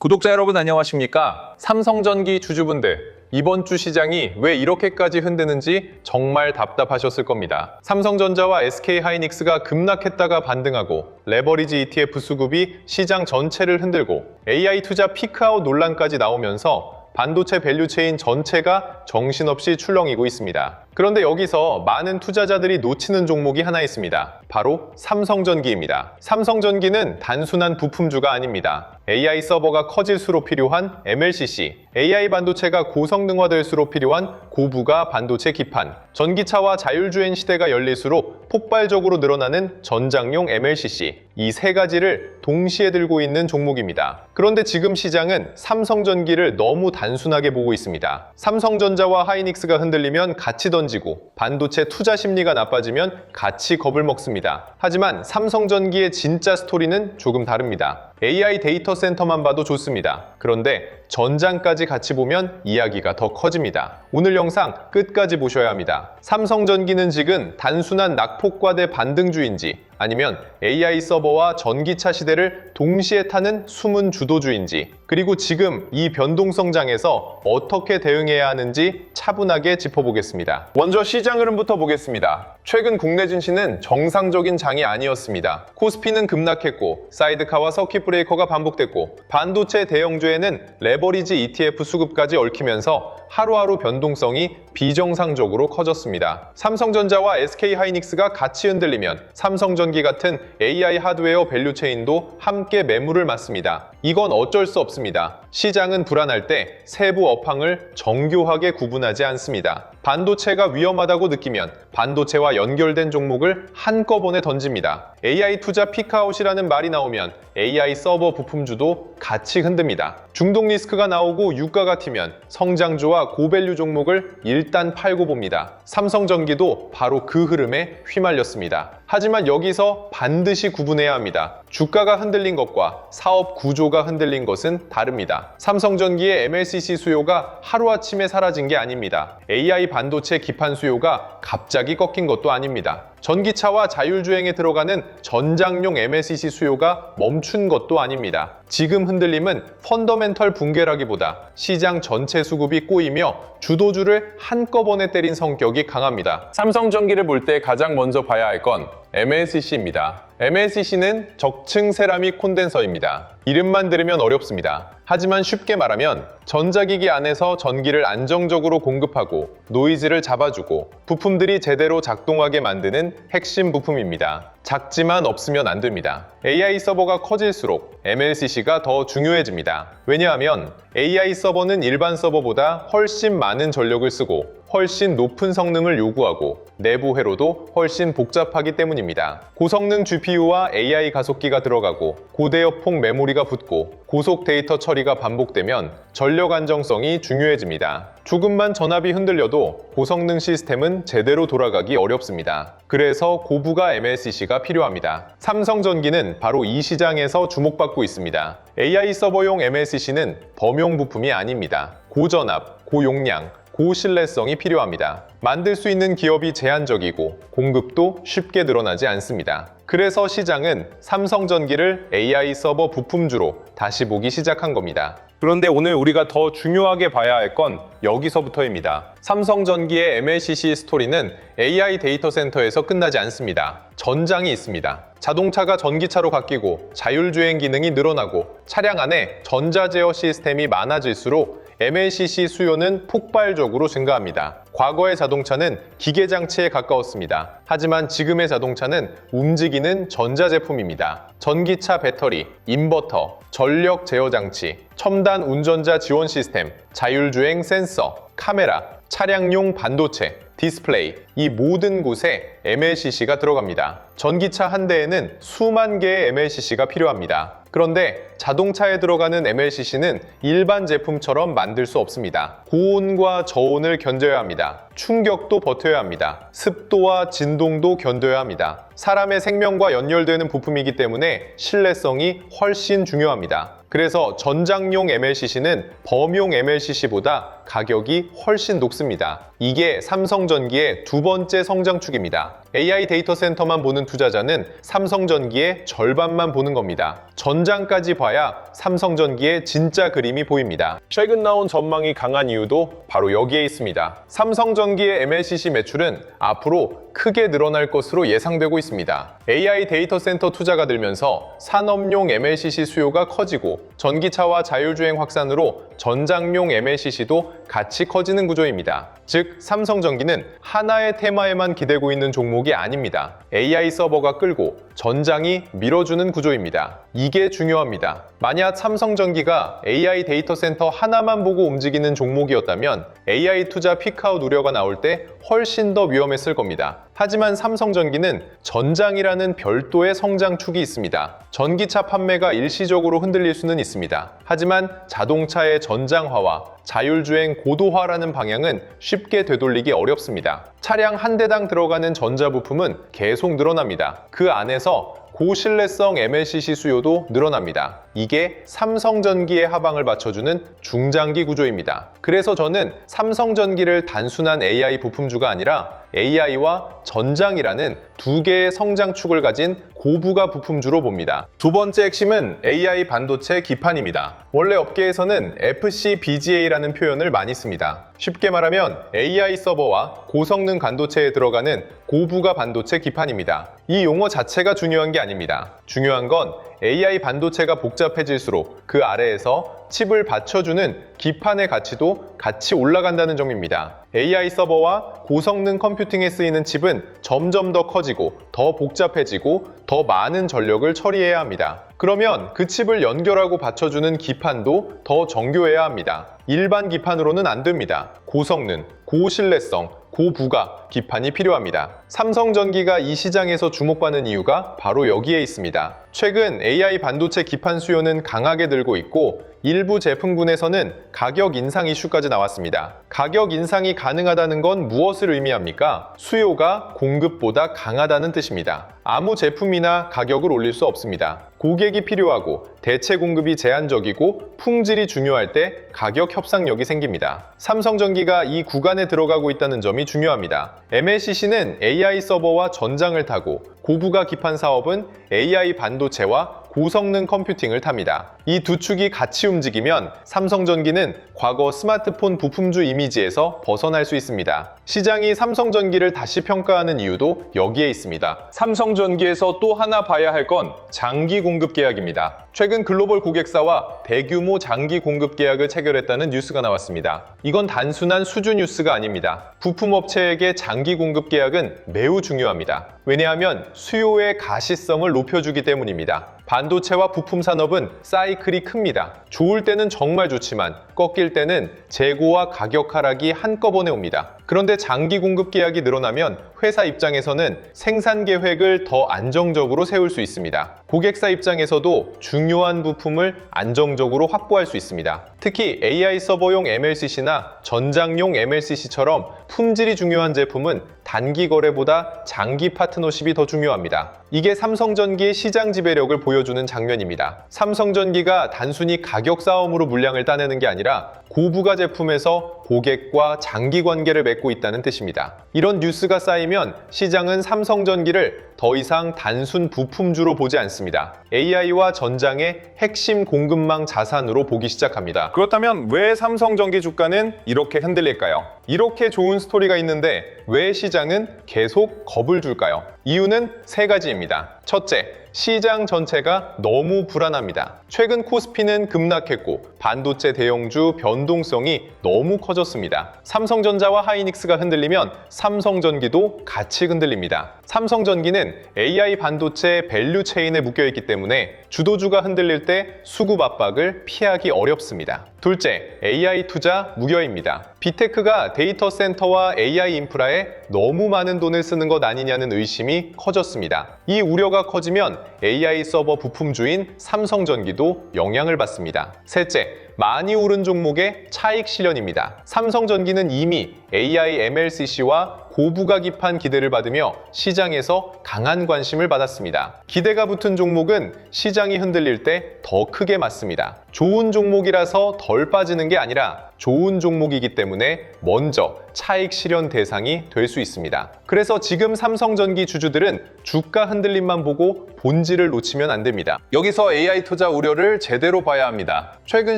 구독자 여러분 안녕하십니까? 삼성전기 주주분들, 이번 주 시장이 왜 이렇게까지 흔드는지 정말 답답하셨을 겁니다. 삼성전자와 SK하이닉스가 급락했다가 반등하고 레버리지 ETF 수급이 시장 전체를 흔들고 AI 투자 피크아웃 논란까지 나오면서 반도체 밸류체인 전체가 정신없이 출렁이고 있습니다. 그런데 여기서 많은 투자자들이 놓치는 종목이 하나 있습니다. 바로 삼성전기입니다. 삼성전기는 단순한 부품주가 아닙니다. AI 서버가 커질수록 필요한 MLCC, AI 반도체가 고성능화될수록 필요한 고부가 반도체 기판, 전기차와 자율주행 시대가 열릴수록 폭발적으로 늘어나는 전장용 MLCC, 이 세 가지를 동시에 들고 있는 종목입니다. 그런데 지금 시장은 삼성전기를 너무 단순하게 보고 있습니다. 삼성전자와 하이닉스가 흔들리면 같이 던지고 반도체 투자 심리가 나빠지면 같이 겁을 먹습니다. 하지만 삼성전기의 진짜 스토리는 조금 다릅니다. AI 데이터 센터만 봐도 좋습니다. 그런데 전장까지 같이 보면 이야기가 더 커집니다. 오늘 영상 끝까지 보셔야 합니다. 삼성전기는 지금 단순한 낙폭과대 반등주인지 아니면 AI 서버와 전기차 시대를 동시에 타는 숨은 주도주인지, 그리고 지금 이 변동성장에서 어떻게 대응해야 하는지 차분하게 짚어보겠습니다. 먼저 시장 흐름부터 보겠습니다. 최근 국내 증시는 정상적인 장이 아니었습니다. 코스피는 급락했고 사이드카와 서킷 브레이커가 반복됐고 반도체 대형주에는 레버리지 ETF 수급까지 얽히면서 하루하루 변동성이 비정상적으로 커졌습니다. 삼성전자와 SK하이닉스가 같이 흔들리면 삼성전기 같은 AI 하드웨어 밸류체인도 함께 매물을 맞습니다. 이건 어쩔 수 없습니다. 시장은 불안할 때 세부 업황을 정교하게 구분하지 않습니다. 반도체가 위험하다고 느끼면 반도체와 연결된 종목을 한꺼번에 던집니다. AI 투자 피크아웃이라는 말이 나오면 AI 서버 부품주도 같이 흔듭니다. 중독 리스크가 나오고 유가가 튀면 성장주와 고밸류 종목을 일단 팔고 봅니다. 삼성전기도 바로 그 흐름에 휘말렸습니다. 하지만 여기서 반드시 구분해야 합니다. 주가가 흔들린 것과 사업 구조가 흔들린 것은 다릅니다. 삼성전기의 MLCC 수요가 하루아침에 사라진 게 아닙니다. AI 반도체 기판 수요가 갑자기 꺾인 것도 아닙니다. 전기차와 자율주행에 들어가는 전장용 MLCC 수요가 멈춘 것도 아닙니다. 지금 흔들림은 펀더멘털 붕괴라기보다 시장 전체 수급이 꼬이며 주도주를 한꺼번에 때린 성격이 강합니다. 삼성전기를 볼 때 가장 먼저 봐야 할 건 MLCC입니다. MLCC는 적층 세라믹 콘덴서입니다. 이름만 들으면 어렵습니다. 하지만 쉽게 말하면 전자기기 안에서 전기를 안정적으로 공급하고 노이즈를 잡아주고 부품들이 제대로 작동하게 만드는 핵심 부품입니다. 작지만 없으면 안 됩니다. AI 서버가 커질수록 MLCC가 더 중요해집니다. 왜냐하면 AI 서버는 일반 서버보다 훨씬 많은 전력을 쓰고 훨씬 높은 성능을 요구하고 내부 회로도 훨씬 복잡하기 때문입니다. 고성능 GPU와 AI 가속기가 들어가고 고대역폭 메모리가 붙고 고속 데이터 처리가 반복되면 전력 안정성이 중요해집니다. 조금만 전압이 흔들려도 고성능 시스템은 제대로 돌아가기 어렵습니다. 그래서 고부가 MLCC가 필요합니다. 삼성전기는 바로 이 시장에서 주목받고 있습니다. AI 서버용 MLCC는 범용 부품이 아닙니다. 고전압, 고용량, 고신뢰성이 필요합니다. 만들 수 있는 기업이 제한적이고 공급도 쉽게 늘어나지 않습니다. 그래서 시장은 삼성전기를 AI 서버 부품주로 다시 보기 시작한 겁니다. 그런데 오늘 우리가 더 중요하게 봐야 할 건 여기서부터입니다. 삼성전기의 MLCC 스토리는 AI 데이터 센터에서 끝나지 않습니다. 전장이 있습니다. 자동차가 전기차로 바뀌고 자율주행 기능이 늘어나고 차량 안에 전자제어 시스템이 많아질수록 MLCC 수요는 폭발적으로 증가합니다. 과거의 자동차는 기계장치에 가까웠습니다. 하지만 지금의 자동차는 움직이는 전자제품입니다. 전기차 배터리, 인버터, 전력 제어 장치, 첨단 운전자 지원 시스템, 자율주행 센서, 카메라, 차량용 반도체, 디스플레이, 이 모든 곳에 MLCC가 들어갑니다. 전기차 한 대에는 수만 개의 MLCC가 필요합니다. 그런데 자동차에 들어가는 MLCC는 일반 제품처럼 만들 수 없습니다. 고온과 저온을 견뎌야 합니다. 충격도 버텨야 합니다. 습도와 진동도 견뎌야 합니다. 사람의 생명과 연결되는 부품이기 때문에 신뢰성이 훨씬 중요합니다. 그래서 전장용 MLCC는 범용 MLCC보다 가격이 훨씬 높습니다. 이게 삼성전기의 두 번째 성장축입니다. AI 데이터 센터만 보는 투자자는 삼성전기의 절반만 보는 겁니다. 전장까지 봐야 삼성전기의 진짜 그림이 보입니다. 최근 나온 전망이 강한 이유도 바로 여기에 있습니다. 삼성전기의 MLCC 매출은 앞으로 크게 늘어날 것으로 예상되고 있습니다. AI 데이터 센터 투자가 들면서 산업용 MLCC 수요가 커지고 전기차와 자율주행 확산으로 전장용 MLCC도 같이 커지는 구조입니다. 즉, 삼성전기는 하나의 테마에만 기대고 있는 종목이 아닙니다. AI 서버가 끌고 전장이 밀어주는 구조입니다. 이게 중요합니다. 만약 삼성전기가 AI 데이터 센터 하나만 보고 움직이는 종목이었다면 AI 투자 피크아웃 우려가 나올 때 훨씬 더 위험했을 겁니다. 하지만 삼성전기는 전장이라는 별도의 성장축이 있습니다. 전기차 판매가 일시적으로 흔들릴 수는 있습니다. 하지만 자동차의 전장화와 자율주행 고도화라는 방향은 쉽게 되돌리기 어렵습니다. 차량 한 대당 들어가는 전자부품은 계속 늘어납니다. 그 안에서 고신뢰성 MLCC 수요도 늘어납니다. 이게 삼성전기의 하방을 받쳐주는 중장기 구조입니다. 그래서 저는 삼성전기를 단순한 AI 부품주가 아니라 AI와 전장이라는 두 개의 성장축을 가진 고부가 부품주로 봅니다. 두 번째 핵심은 AI 반도체 기판입니다. 원래 업계에서는 FCBGA라는 표현을 많이 씁니다. 쉽게 말하면 AI 서버와 고성능 반도체에 들어가는 고부가 반도체 기판입니다. 이 용어 자체가 중요한 게 아닙니다. 중요한 건 AI 반도체가 복잡해질수록 그 아래에서 칩을 받쳐주는 기판의 가치도 같이 올라간다는 점입니다. AI 서버와 고성능 컴퓨팅에 쓰이는 칩은 점점 더 커지고 더 복잡해지고 더 많은 전력을 처리해야 합니다. 그러면 그 칩을 연결하고 받쳐주는 기판도 더 정교해야 합니다. 일반 기판으로는 안 됩니다. 고성능, 고신뢰성, 고부가 기판이 필요합니다. 삼성전기가 이 시장에서 주목받는 이유가 바로 여기에 있습니다. 최근 AI 반도체 기판 수요는 강하게 늘고 있고 일부 제품군에서는 가격 인상 이슈까지 나왔습니다. 가격 인상이 가능하다는 건 무엇을 의미합니까? 수요가 공급보다 강하다는 뜻입니다. 아무 제품이나 가격을 올릴 수 없습니다. 고객이 필요하고 대체 공급이 제한적이고 품질이 중요할 때 가격 협상력이 생깁니다. 삼성전기가 이 구간에 들어가고 있다는 점이 중요합니다. MLCC는 AI 서버와 전장을 타고 고부가 기판 사업은 AI 반도체와 고성능 컴퓨팅을 탑니다. 이 두 축이 같이 움직이면 삼성전기는 과거 스마트폰 부품주 이미지에서 벗어날 수 있습니다. 시장이 삼성전기를 다시 평가하는 이유도 여기에 있습니다. 삼성전기에서 또 하나 봐야 할 건 장기 공급 계약입니다. 최근 글로벌 고객사와 대규모 장기 공급 계약을 체결했다는 뉴스가 나왔습니다. 이건 단순한 수주 뉴스가 아닙니다. 부품업체에게 장기 공급 계약은 매우 중요합니다. 왜냐하면 수요의 가시성을 높여주기 때문입니다. 반도체와 부품 산업은 사이클이 큽니다. 좋을 때는 정말 좋지만 꺾일 때는 재고와 가격 하락이 한꺼번에 옵니다. 그런데 장기 공급 계약이 늘어나면 회사 입장에서는 생산 계획을 더 안정적으로 세울 수 있습니다. 고객사 입장에서도 중요한 부품을 안정적으로 확보할 수 있습니다. 특히 AI 서버용 MLCC나 전장용 MLCC처럼 품질이 중요한 제품은 단기 거래보다 장기 파트너십이 더 중요합니다. 이게 삼성전기의 시장 지배력을 보여주는 장면입니다. 삼성전기가 단순히 가격 싸움으로 물량을 따내는 게 아니라 고부가 제품에서 고객과 장기 관계를 맺고 있다는 뜻입니다. 이런 뉴스가 쌓이면 시장은 삼성전기를 더 이상 단순 부품주로 보지 않습니다. AI와 전장의 핵심 공급망 자산으로 보기 시작합니다. 그렇다면 왜 삼성전기 주가는 이렇게 흔들릴까요? 이렇게 좋은 스토리가 있는데 왜 시장은 계속 겁을 줄까요? 이유는 세 가지입니다. 첫째, 시장 전체가 너무 불안합니다. 최근 코스피는 급락했고 반도체 대형주 변동성이 너무 커졌습니다. 삼성전자와 하이닉스가 흔들리면 삼성전기도 같이 흔들립니다. 삼성전기는 AI 반도체 밸류 체인에 묶여있기 때문에 주도주가 흔들릴 때 수급 압박을 피하기 어렵습니다. 둘째, AI 투자 무결입니다. 빅테크가 데이터 센터와 AI 인프라에 너무 많은 돈을 쓰는 것 아니냐는 의심이 커졌습니다. 이 우려가 커지면 AI 서버 부품주인 삼성전기도 영향을 받습니다. 셋째, 많이 오른 종목의 차익 실현입니다. 삼성전기는 이미 AI MLCC와 고부가 기판 기대를 받으며 시장에서 강한 관심을 받았습니다. 기대가 붙은 종목은 시장이 흔들릴 때 더 크게 맞습니다. 좋은 종목이라서 덜 빠지는 게 아니라 좋은 종목이기 때문에 먼저 차익 실현 대상이 될 수 있습니다. 그래서 지금 삼성전기 주주들은 주가 흔들림만 보고 본질을 놓치면 안 됩니다. 여기서 AI 투자 우려를 제대로 봐야 합니다. 최근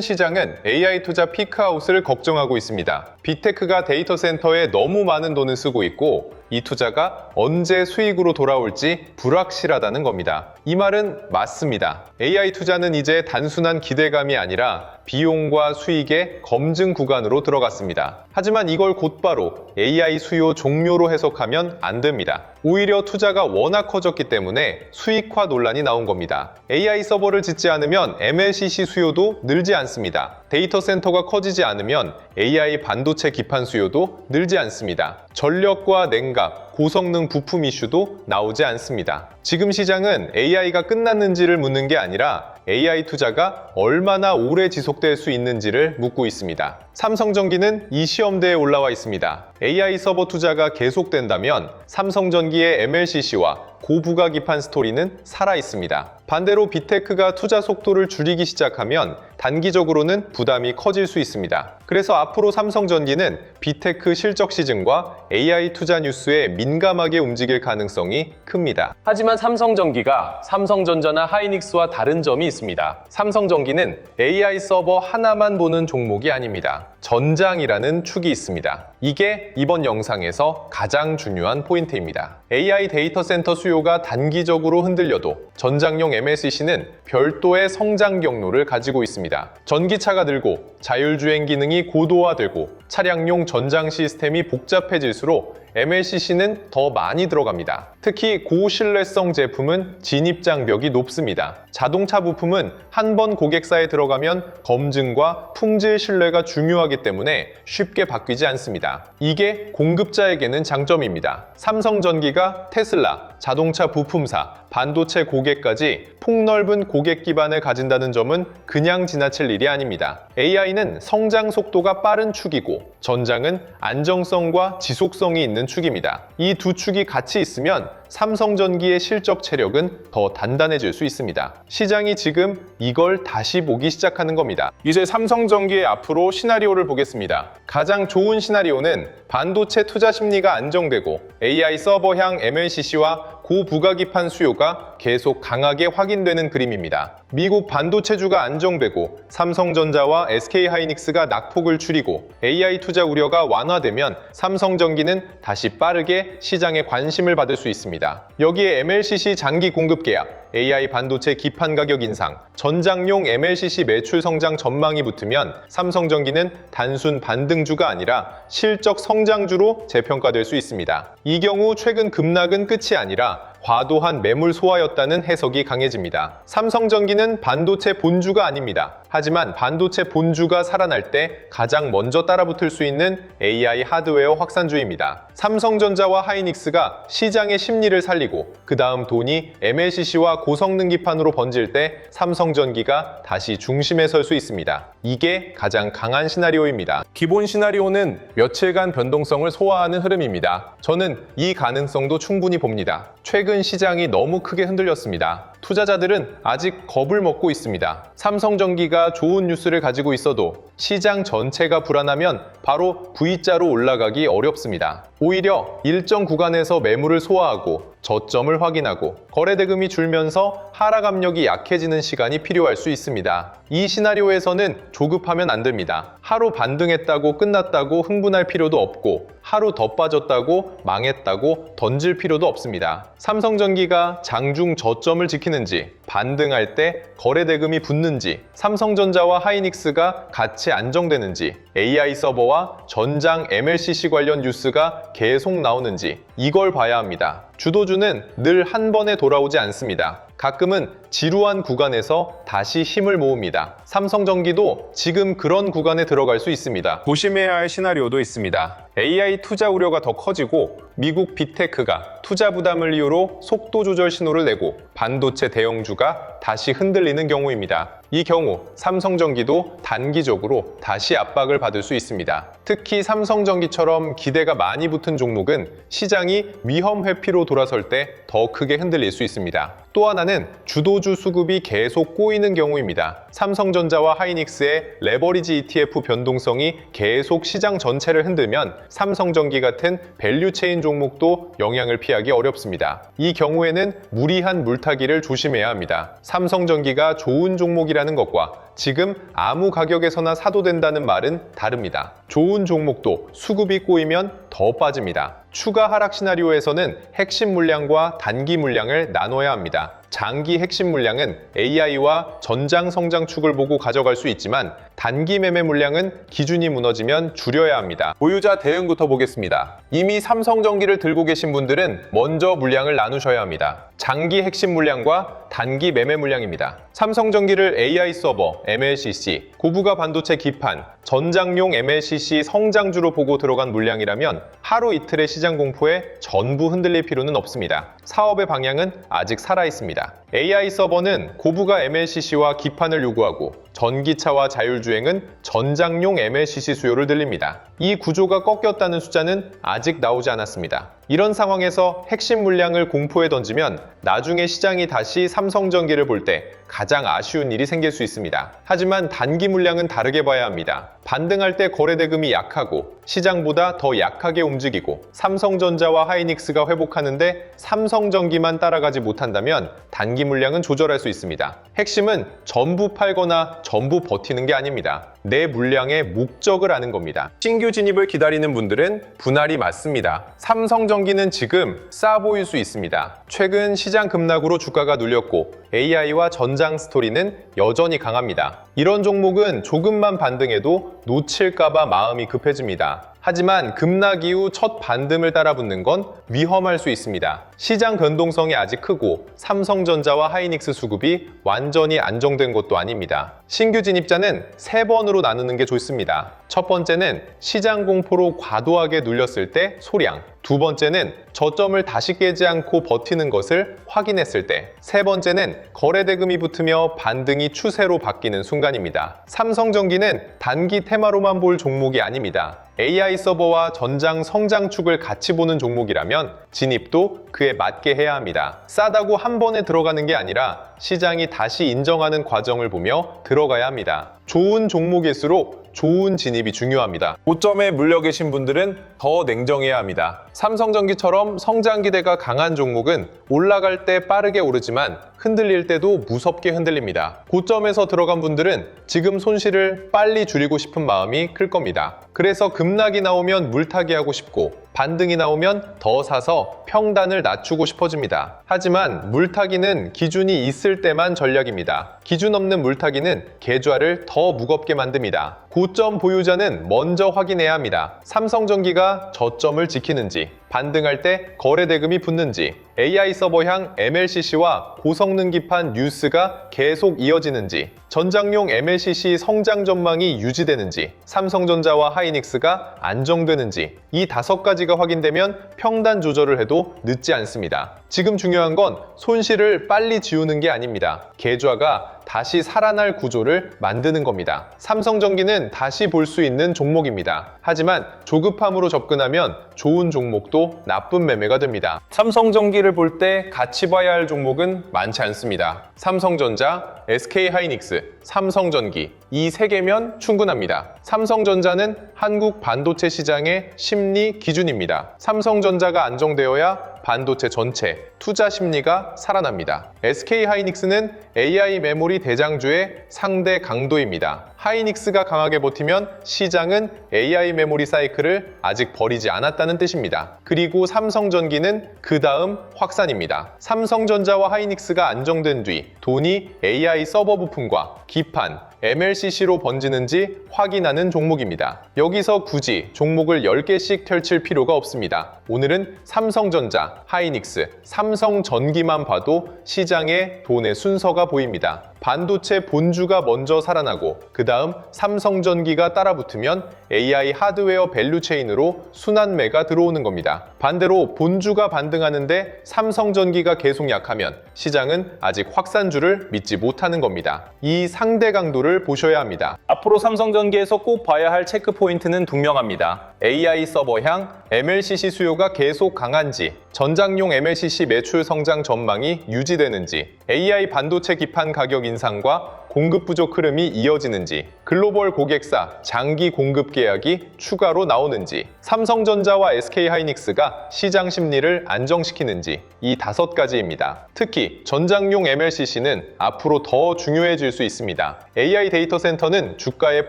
시장은 AI 투자 피크아웃을 걱정하고 있습니다. 빅테크가 데이터 센터에 너무 많은 돈을 쓰고 있고 이 투자가 언제 수익으로 돌아올지 불확실하다는 겁니다. 이 말은 맞습니다. AI 투자는 이제 단순한 기대감이 아니라 비용과 수익의 검증 구간으로 들어갔습니다. 하지만 이걸 곧바로 AI 수요 종료로 해석하면 안 됩니다. 오히려 투자가 워낙 커졌기 때문에 수익화 논란이 나온 겁니다. AI 서버를 짓지 않으면 MLCC 수요도 늘지 않습니다. 데이터 센터가 커지지 않으면 AI 반도체 기판 수요도 늘지 않습니다. 전력과 냉각, 고성능 부품 이슈도 나오지 않습니다. 지금 시장은 AI가 끝났는지를 묻는 게 아니라 AI 투자가 얼마나 오래 지속될 수 있는지를 묻고 있습니다. 삼성전기는 이 시험대에 올라와 있습니다. AI 서버 투자가 계속된다면 삼성전기의 MLCC와 고부가 기판 스토리는 살아 있습니다. 반대로 빅테크가 투자 속도를 줄이기 시작하면 단기적으로는 부담이 커질 수 있습니다. 그래서 앞으로 삼성전기는 빅테크 실적 시즌과 AI 투자 뉴스에 민감하게 움직일 가능성이 큽니다. 하지만 삼성전기가 삼성전자나 하이닉스와 다른 점이 있습니다. 삼성전기는 AI 서버 하나만 보는 종목이 아닙니다. 전장이라는 축이 있습니다. 이게 이번 영상에서 가장 중요한 포인트입니다. AI 데이터 센터 수요가 단기적으로 흔들려도 전장용 MLCC는 별도의 성장 경로를 가지고 있습니다. 전기차가 늘고 자율주행 기능이 고도화되고 차량용 전장 시스템이 복잡해질수록 MLCC는 더 많이 들어갑니다. 특히 고신뢰성 제품은 진입장벽이 높습니다. 자동차 부품은 한 번 고객사에 들어가면 검증과 품질 신뢰가 중요하기 때문에 쉽게 바뀌지 않습니다. 이게 공급자에게는 장점입니다. 삼성전기가 테슬라, 자동차 부품사, 반도체 고객까지 폭넓은 고객 기반을 가진다는 점은 그냥 지나칠 일이 아닙니다. AI는 성장 속도가 빠른 축이고 전장은 안정성과 지속성이 있는 축입니다. 이 두 축이 같이 있으면 삼성전기의 실적 체력은 더 단단해질 수 있습니다. 시장이 지금 이걸 다시 보기 시작하는 겁니다. 이제 삼성전기의 앞으로 시나리오를 보겠습니다. 가장 좋은 시나리오는 반도체 투자 심리가 안정되고 AI 서버향 MLCC와 고부가기판 수요가 계속 강하게 확인되는 그림입니다. 미국 반도체주가 안정되고 삼성전자와 SK하이닉스가 낙폭을 줄이고 AI 투자 우려가 완화되면 삼성전기는 다시 빠르게 시장의 관심을 받을 수 있습니다. 여기에 MLCC 장기 공급 계약, AI 반도체 기판 가격 인상, 전장용 MLCC 매출 성장 전망이 붙으면 삼성전기는 단순 반등주가 아니라 실적 성장주로 재평가될 수 있습니다. 이 경우 최근 급락은 끝이 아니라 과도한 매물 소화였다는 해석이 강해집니다. 삼성전기는 반도체 본주가 아닙니다. 하지만 반도체 본주가 살아날 때 가장 먼저 따라붙을 수 있는 AI 하드웨어 확산주입니다. 삼성전자와 하이닉스가 시장의 심리를 살리고 그 다음 돈이 MLCC와 고성능 기판으로 번질 때 삼성전기가 다시 중심에 설 수 있습니다. 이게 가장 강한 시나리오입니다. 기본 시나리오는 며칠간 변동성을 소화하는 흐름입니다. 저는 이 가능성도 충분히 봅니다. 최근 시장이 너무 크게 흔들렸습니다. 투자자들은 아직 겁을 먹고 있습니다. 삼성전기가 좋은 뉴스를 가지고 있어도 시장 전체가 불안하면 바로 V자로 올라가기 어렵습니다. 오히려 일정 구간에서 매물을 소화하고 저점을 확인하고 거래대금이 줄면서 하락 압력이 약해지는 시간이 필요할 수 있습니다. 이 시나리오에서는 조급하면 안 됩니다. 하루 반등했다고 끝났다고 흥분할 필요도 없고 하루 더 빠졌다고 망했다고 던질 필요도 없습니다. 삼성전기가 장중 저점을 지키는지, 반등할 때 거래대금이 붙는지, 삼성전자와 하이닉스가 같이 안정되는지, AI 서버와 전장 MLCC 관련 뉴스가 계속 나오는지 이걸 봐야 합니다. 주도주는 늘 한 번에 돌아오지 않습니다. 가끔은 지루한 구간에서 다시 힘을 모읍니다. 삼성전기도 지금 그런 구간에 들어갈 수 있습니다. 조심해야 할 시나리오도 있습니다. AI 투자 우려가 더 커지고 미국 빅테크가 투자 부담을 이유로 속도 조절 신호를 내고 반도체 대형주가 다시 흔들리는 경우입니다. 이 경우 삼성전기도 단기적으로 다시 압박을 받을 수 있습니다. 특히 삼성전기처럼 기대가 많이 붙은 종목은 시장이 위험 회피로 돌아설 때 더 크게 흔들릴 수 있습니다. 또 하나는 주도주 수급이 계속 꼬이는 경우입니다. 삼성전자와 하이닉스의 레버리지 ETF 변동성이 계속 시장 전체를 흔들면 삼성전기 같은 밸류체인 종목도 영향을 피하기 어렵습니다. 이 경우에는 무리한 물타기를 조심해야 합니다. 삼성전기가 좋은 종목이라는 것과 지금 아무 가격에서나 사도 된다는 말은 다릅니다. 좋은 종목도 수급이 꼬이면 더 빠집니다. 추가 하락 시나리오에서는 핵심 물량과 단기 물량을 나눠야 합니다. 장기 핵심 물량은 AI와 전장 성장 축을 보고 가져갈 수 있지만 단기 매매 물량은 기준이 무너지면 줄여야 합니다. 보유자 대응부터 보겠습니다. 이미 삼성전기를 들고 계신 분들은 먼저 물량을 나누셔야 합니다. 장기 핵심 물량과 단기 매매 물량입니다. 삼성전기를 AI 서버, MLCC, 고부가 반도체 기판, 전장용 MLCC 성장주로 보고 들어간 물량이라면 하루 이틀의 시장 공포에 전부 흔들릴 필요는 없습니다. 사업의 방향은 아직 살아있습니다. AI 서버는 고부가 MLCC와 기판을 요구하고 전기차와 자율주행은 전장용 MLCC 수요를 늘립니다. 이 구조가 꺾였다는 숫자는 아직 나오지 않았습니다. 이런 상황에서 핵심 물량을 공포에 던지면 나중에 시장이 다시 삼성전기를 볼 때 가장 아쉬운 일이 생길 수 있습니다. 하지만 단기 물량은 다르게 봐야 합니다. 반등할 때 거래대금이 약하고 시장보다 더 약하게 움직이고 삼성전자와 하이닉스가 회복하는데 삼성전기만 따라가지 못한다면 단기 물량은 조절할 수 있습니다. 핵심은 전부 팔거나 전부 버티는 게 아닙니다. 내 물량의 목적을 아는 겁니다. 신규 진입을 기다리는 분들은 분할이 맞습니다. 삼성전기는 지금 싸 보일 수 있습니다. 최근 시장 급락으로 주가가 눌렸고 AI와 전장 스토리는 여전히 강합니다. 이런 종목은 조금만 반등해도 놓칠까봐 마음이 급해집니다. 하지만 급락 이후 첫 반등을 따라붙는 건 위험할 수 있습니다. 시장 변동성이 아직 크고 삼성전자와 하이닉스 수급이 완전히 안정된 것도 아닙니다. 신규 진입자는 3번으로 나누는 게 좋습니다. 첫 번째는 시장 공포로 과도하게 눌렸을 때 소량, 두 번째는 저점을 다시 깨지 않고 버티는 것을 확인했을 때, 세 번째는 거래대금이 붙으며 반등이 추세로 바뀌는 순간입니다. 삼성전기는 단기 테마로만 볼 종목이 아닙니다. AI 서버와 전장 성장축을 같이 보는 종목이라면 진입도 그에 맞게 해야 합니다. 싸다고 한 번에 들어가는 게 아니라 시장이 다시 인정하는 과정을 보며 들어가야 합니다. 좋은 종목일수록 좋은 진입이 중요합니다. 고점에 물려 계신 분들은 더 냉정해야 합니다. 삼성전기처럼 성장 기대가 강한 종목은 올라갈 때 빠르게 오르지만 흔들릴 때도 무섭게 흔들립니다. 고점에서 들어간 분들은 지금 손실을 빨리 줄이고 싶은 마음이 클 겁니다. 그래서 급락이 나오면 물타기 하고 싶고 반등이 나오면 더 사서 평단을 낮추고 싶어집니다. 하지만 물타기는 기준이 있을 때만 전략입니다. 기준 없는 물타기는 계좌를 더 무겁게 만듭니다. 고점 보유자는 먼저 확인해야 합니다. 삼성전기가 저점을 지키는지, 반등할 때 거래대금이 붙는지, AI 서버향 MLCC와 고성능 기판 뉴스가 계속 이어지는지, 전장용 MLCC 성장 전망이 유지되는지, 삼성전자와 하이닉스가 안정되는지, 이 5가지가 확인되면 평단 조절을 해도 늦지 않습니다. 지금 중요한 건 손실을 빨리 지우는 게 아닙니다. 계좌가 다시 살아날 구조를 만드는 겁니다. 삼성전기는 다시 볼 수 있는 종목입니다. 하지만 조급함으로 접근하면 좋은 종목도 나쁜 매매가 됩니다. 삼성전기를 볼 때 같이 봐야 할 종목은 많지 않습니다. 삼성전자, SK하이닉스, 삼성전기 이 3개면 충분합니다. 삼성전자는 한국 반도체 시장의 심리 기준입니다. 삼성전자가 안정되어야 반도체 전체 투자 심리가 살아납니다. SK하이닉스는 AI 메모리 대장주의 상대 강도입니다. 하이닉스가 강하게 버티면 시장은 AI 메모리 사이클을 아직 버리지 않았다는 뜻입니다. 그리고 삼성전기는 그 다음 확산입니다. 삼성전자와 하이닉스가 안정된 뒤 돈이 AI 서버 부품과 기판, MLCC로 번지는지 확인하는 종목입니다. 여기서 굳이 종목을 10개씩 펼칠 필요가 없습니다. 오늘은 삼성전자, 하이닉스, 삼성전기만 봐도 시장의 돈의 순서가 보입니다. 반도체 본주가 먼저 살아나고 그 다음 삼성전기가 따라붙으면 AI 하드웨어 밸류체인으로 순환매가 들어오는 겁니다. 반대로 본주가 반등하는데 삼성전기가 계속 약하면 시장은 아직 확산주를 믿지 못하는 겁니다. 이 상대 강도를 보셔야 합니다. 앞으로 삼성전기에서 꼭 봐야 할 체크 포인트는 분명합니다. AI 서버향 MLCC 수요가 계속 강한지, 전장용 MLCC 매출 성장 전망이 유지되는지, AI 반도체 기판 가격 인상과 공급 부족 흐름이 이어지는지, 글로벌 고객사 장기 공급 계약이 추가로 나오는지, 삼성전자와 SK하이닉스가 시장 심리를 안정시키는지, 이 5가지입니다. 특히 전장용 MLCC는 앞으로 더 중요해질 수 있습니다. AI 데이터 센터는 주가에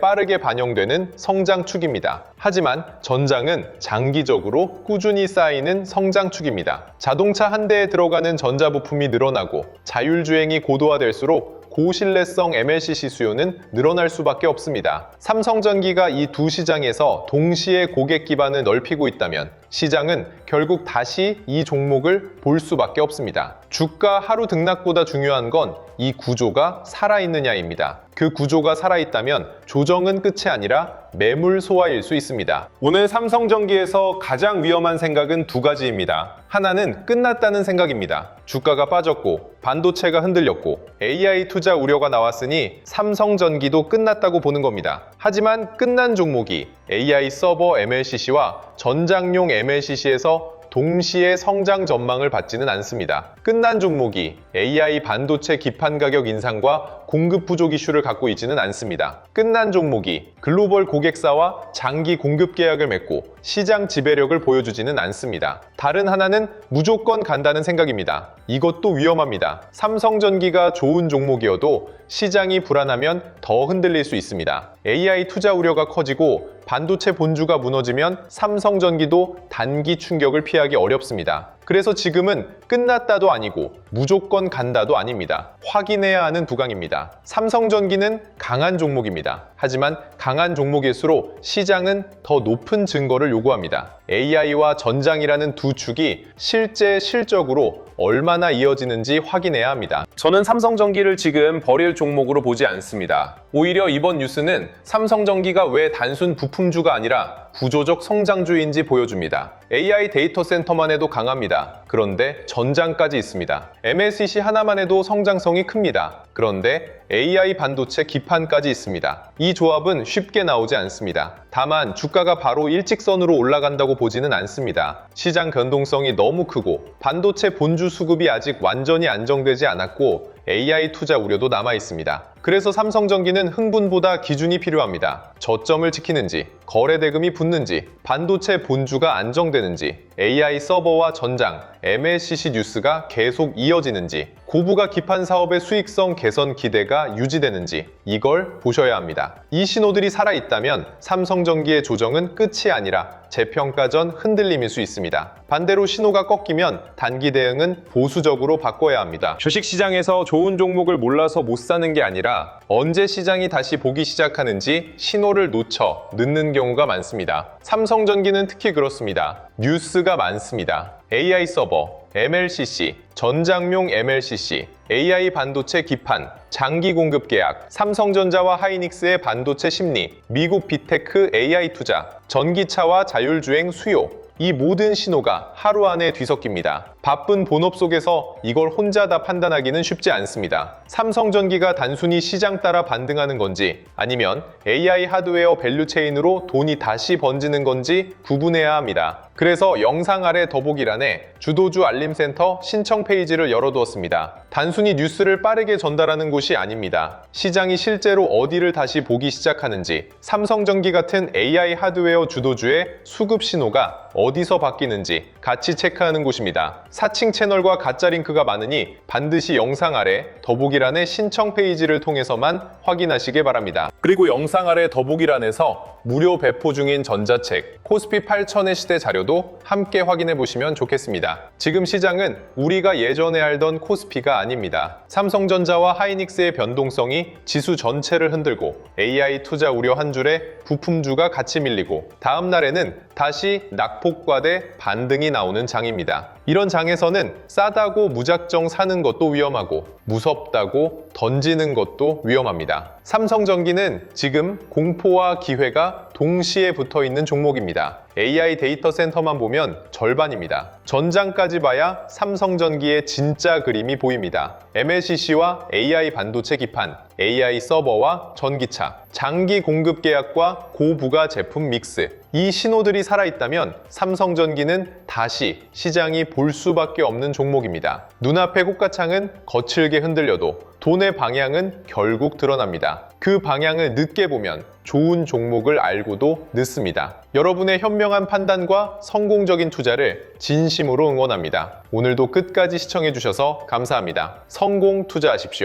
빠르게 반영되는 성장축입니다. 하지만 전장은 장기적으로 꾸준히 쌓이는 성장축입니다. 자동차 한 대에 들어가는 전자부품이 늘어나고 자율주행이 고도화될수록 고신뢰성 MLCC 수요는 늘어날 수밖에 없습니다. 삼성전기가 이 두 시장에서 동시에 고객 기반을 넓히고 있다면 시장은 결국 다시 이 종목을 볼 수밖에 없습니다. 주가 하루 등락보다 중요한 건 이 구조가 살아있느냐입니다. 그 구조가 살아있다면 조정은 끝이 아니라 매물 소화일 수 있습니다. 오늘 삼성전기에서 가장 위험한 생각은 2가지입니다. 하나는 끝났다는 생각입니다. 주가가 빠졌고 반도체가 흔들렸고 AI 투자 우려가 나왔으니 삼성전기도 끝났다고 보는 겁니다. 하지만 끝난 종목이 AI 서버 MLCC와 전장용 MLCC에서 동시에 성장 전망을 받지는 않습니다. 끝난 종목이 AI 반도체 기판 가격 인상과 공급 부족 이슈를 갖고 있지는 않습니다. 끝난 종목이 글로벌 고객사와 장기 공급 계약을 맺고 시장 지배력을 보여주지는 않습니다. 다른 하나는 무조건 간다는 생각입니다. 이것도 위험합니다. 삼성전기가 좋은 종목이어도 시장이 불안하면 더 흔들릴 수 있습니다. AI 투자 우려가 커지고 반도체 본주가 무너지면 삼성전기도 단기 충격을 피하기 어렵습니다. 그래서 지금은 끝났다도 아니고 무조건 간다도 아닙니다. 확인해야 하는 구간입니다. 삼성전기는 강한 종목입니다. 하지만 강한 종목일수록 시장은 더 높은 증거를 요구합니다. AI와 전장이라는 두 축이 실제 실적으로 얼마나 이어지는지 확인해야 합니다. 저는 삼성전기를 지금 버릴 종목으로 보지 않습니다. 오히려 이번 뉴스는 삼성전기가 왜 단순 부품주가 아니라 구조적 성장주인지 보여줍니다. AI 데이터 센터만 해도 강합니다. 그런데 전장까지 있습니다. MLCC 하나만 해도 성장성이 큽니다. 그런데 AI 반도체 기판까지 있습니다. 이 조합은 쉽게 나오지 않습니다. 다만 주가가 바로 일직선으로 올라간다고 보지는 않습니다. 시장 변동성이 너무 크고 반도체 본주 수급이 아직 완전히 안정되지 않았고 AI 투자 우려도 남아 있습니다. 그래서 삼성전기는 흥분보다 기준이 필요합니다. 저점을 지키는지, 거래 대금이 붙는지, 반도체 본주가 안정되는지, AI 서버와 전장, MLCC 뉴스가 계속 이어지는지, 고부가 기판 사업의 수익성 개선 기대가 유지되는지 이걸 보셔야 합니다. 이 신호들이 살아있다면 삼성전기의 조정은 끝이 아니라 재평가 전 흔들림일 수 있습니다. 반대로 신호가 꺾이면 단기 대응은 보수적으로 바꿔야 합니다. 주식시장에서 좋은 종목을 몰라서 못 사는 게 아니라 언제 시장이 다시 보기 시작하는지 신호를 놓쳐 늦는 경우가 많습니다. 삼성전기는 특히 그렇습니다. 뉴스가 많습니다. AI 서버, MLCC, 전장용 MLCC, AI 반도체 기판, 장기 공급 계약, 삼성전자와 하이닉스의 반도체 심리, 미국 빅테크 AI 투자, 전기차와 자율주행 수요, 이 모든 신호가 하루 안에 뒤섞입니다. 바쁜 본업 속에서 이걸 혼자 다 판단하기는 쉽지 않습니다. 삼성전기가 단순히 시장 따라 반등하는 건지 아니면 AI 하드웨어 밸류체인으로 돈이 다시 번지는 건지 구분해야 합니다. 그래서 영상 아래 더보기란에 주도주 알림센터 신청 페이지를 열어두었습니다. 단순히 뉴스를 빠르게 전달하는 곳이 아닙니다. 시장이 실제로 어디를 다시 보기 시작하는지, 삼성전기 같은 AI 하드웨어 주도주의 수급 신호가 어디서 바뀌는지 같이 체크하는 곳입니다. 사칭 채널과 가짜 링크가 많으니 반드시 영상 아래 더보기란의 신청 페이지를 통해서만 확인하시기 바랍니다. 그리고 영상 아래 더보기란에서 무료 배포 중인 전자책 코스피 8000의 시대 자료도 함께 확인해 보시면 좋겠습니다. 지금 시장은 우리가 예전에 알던 코스피가 아닙니다. 삼성전자와 하이닉스의 변동성이 지수 전체를 흔들고 AI 투자 우려 한 줄에 부품주가 같이 밀리고 다음 날에는 다시 낙폭과대 반등이 나오는 장입니다. 이런 장이 장에서는 싸다고 무작정 사는 것도 위험하고 무섭다고 던지는 것도 위험합니다. 삼성전기는 지금 공포와 기회가 동시에 붙어 있는 종목입니다. AI 데이터 센터만 보면 절반입니다. 전장까지 봐야 삼성전기의 진짜 그림이 보입니다. MLCC와 AI 반도체 기판, AI 서버와 전기차, 장기 공급 계약과 고부가 제품 믹스. 이 신호들이 살아있다면 삼성전기는 다시 시장이 볼 수밖에 없는 종목입니다. 눈앞의 호가창은 거칠게 흔들려도 돈의 방향은 결국 드러납니다. 그 방향을 늦게 보면 좋은 종목을 알고도 늦습니다. 여러분의 현명한 판단과 성공적인 투자를 진심으로 응원합니다. 오늘도 끝까지 시청해주셔서 감사합니다. 성공 투자하십시오.